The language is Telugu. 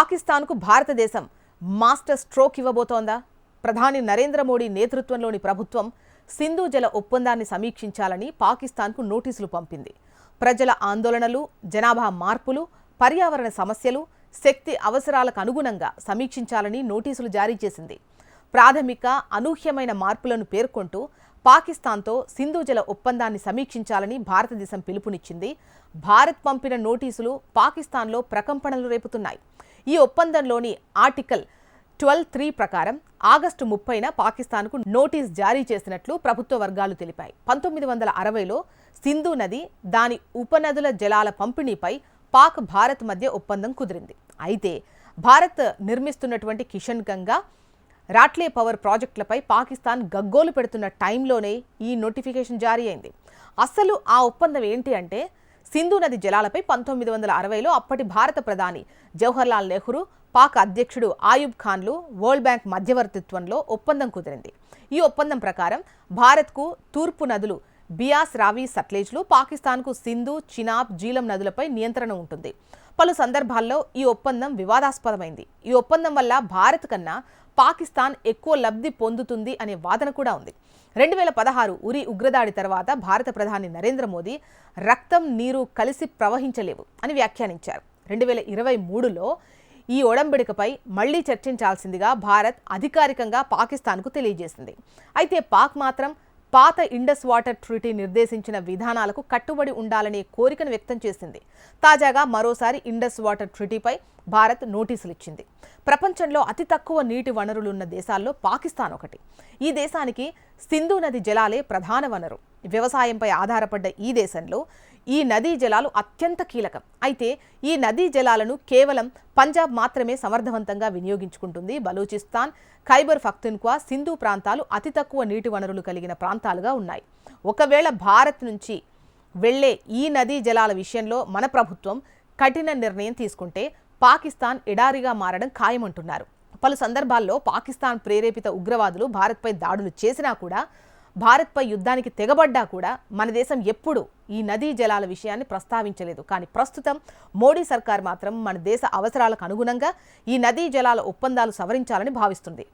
పాకిస్తాన్కు భారతదేశం మాస్టర్ స్ట్రోక్ ఇవ్వబోతోందా? ప్రధాని నరేంద్ర మోడీ నేతృత్వంలోని ప్రభుత్వం సింధు జల ఒప్పందాన్ని సమీక్షించాలని పాకిస్తాన్కు నోటీసులు పంపింది. ప్రజల ఆందోళనలు, జనాభా మార్పులు, పర్యావరణ సమస్యలు, శక్తి అవసరాలకు అనుగుణంగా సమీక్షించాలని నోటీసులు జారీ చేసింది. ప్రాథమిక అనూహ్యమైన మార్పులను పేర్కొంటూ పాకిస్తాన్తో సింధు జల ఒప్పందాన్ని సమీక్షించాలని భారతదేశం పిలుపునిచ్చింది. భారత్ పంపిన నోటీసులు పాకిస్తాన్లో ప్రకంపనలు రేపుతున్నాయి. ఈ ఒప్పందంలోని ఆర్టికల్ 12(3) ప్రకారం ఆగస్టు 30న పాకిస్తాన్కు నోటీస్ జారీ చేసినట్లు ప్రభుత్వ వర్గాలు తెలిపాయి. 1960లో సింధు నది, దాని ఉపనదుల జలాల పంపిణీపై పాక్, భారత్ మధ్య ఒప్పందం కుదిరింది. అయితే భారత్ నిర్మిస్తున్నటువంటి కిషన్ గంగా, రాట్లే పవర్ ప్రాజెక్టులపై పాకిస్తాన్ గగ్గోలు పెడుతున్న టైంలోనే ఈ నోటిఫికేషన్ జారీ అయింది. అసలు ఆ ఒప్పందం ఏంటి అంటే, సింధు నది జలాలపై 1960లో అప్పటి భారత ప్రధాని జవహర్లాల్ నెహ్రూ, పాక్ అధ్యక్షుడు ఆయూబ్ ఖాన్లు వరల్డ్ బ్యాంక్ మధ్యవర్తిత్వంలో ఒప్పందం కుదిరింది. ఈ ఒప్పందం ప్రకారం భారత్కు తూర్పు నదులు బియాస్, రావి, సట్లెజ్లు, పాకిస్తాన్కు సింధు, చినాబ్, జీలం నదులపై నియంత్రణ ఉంటుంది. పలు సందర్భాల్లో ఈ ఒప్పందం వివాదాస్పదమైంది. ఈ ఒప్పందం వల్ల భారత్ కన్నా పాకిస్తాన్ ఎక్కువ లబ్ధి పొందుతుంది అనే వాదన కూడా ఉంది. 2016 ఉరి ఉగ్రదాడి తర్వాత భారత ప్రధాని నరేంద్ర మోదీ రక్తం, నీరు కలిసి ప్రవహించలేవు అని వ్యాఖ్యానించారు. 2023లో ఈ ఒడంబడికపై మళ్లీ చర్చించాల్సిందిగా భారత్ అధికారికంగా పాకిస్తాన్కు తెలియజేసింది. అయితే పాక్ మాత్రం పాత ఇండస్ వాటర్ ట్రీటీ నిర్దేశించిన విధానాలకు కట్టుబడి ఉండాలనే కోరికను వ్యక్తం చేసింది. తాజాగా మరోసారి ఇండస్ వాటర్ ట్రీటీపై భారత్ నోటీసులు ఇచ్చింది. ప్రపంచంలో అతి తక్కువ నీటి వనరులున్న దేశాల్లో పాకిస్తాన్ ఒకటి. ఈ దేశానికి సింధు నది జలాలే ప్రధాన వనరు. వ్యవసాయంపై ఆధారపడ్డ ఈ దేశంలో ఈ నదీ జలాలు అత్యంత కీలకం. అయితే ఈ నదీ జలాలను కేవలం పంజాబ్ మాత్రమే సమర్థవంతంగా వినియోగించుకుంటుంది. బలూచిస్తాన్, ఖైబర్ పఖ్తూన్ఖ్వా, సింధు ప్రాంతాలు అతి తక్కువ నీటి వనరులు కలిగిన ప్రాంతాలుగా ఉన్నాయి. ఒకవేళ భారత్ నుంచి వెళ్లే ఈ నదీ జలాల విషయంలో మన ప్రభుత్వం కఠిన నిర్ణయం తీసుకుంటే పాకిస్తాన్ ఎడారిగా మారడం ఖాయమంటున్నారు. పలు సందర్భాల్లో పాకిస్తాన్ ప్రేరేపిత ఉగ్రవాదులు భారత్పై దాడులు చేసినా కూడా, భారత్పై యుద్ధానికి తెగబడ్డా కూడా మన దేశం ఎప్పుడూ ఈ నదీ జలాల విషయాన్ని ప్రస్తావించలేదు. కానీ ప్రస్తుతం మోడీ సర్కార్ మాత్రం మన దేశ అవసరాలకు అనుగుణంగా ఈ నదీ జలాల ఒప్పందాలు సవరించాలని భావిస్తుంది.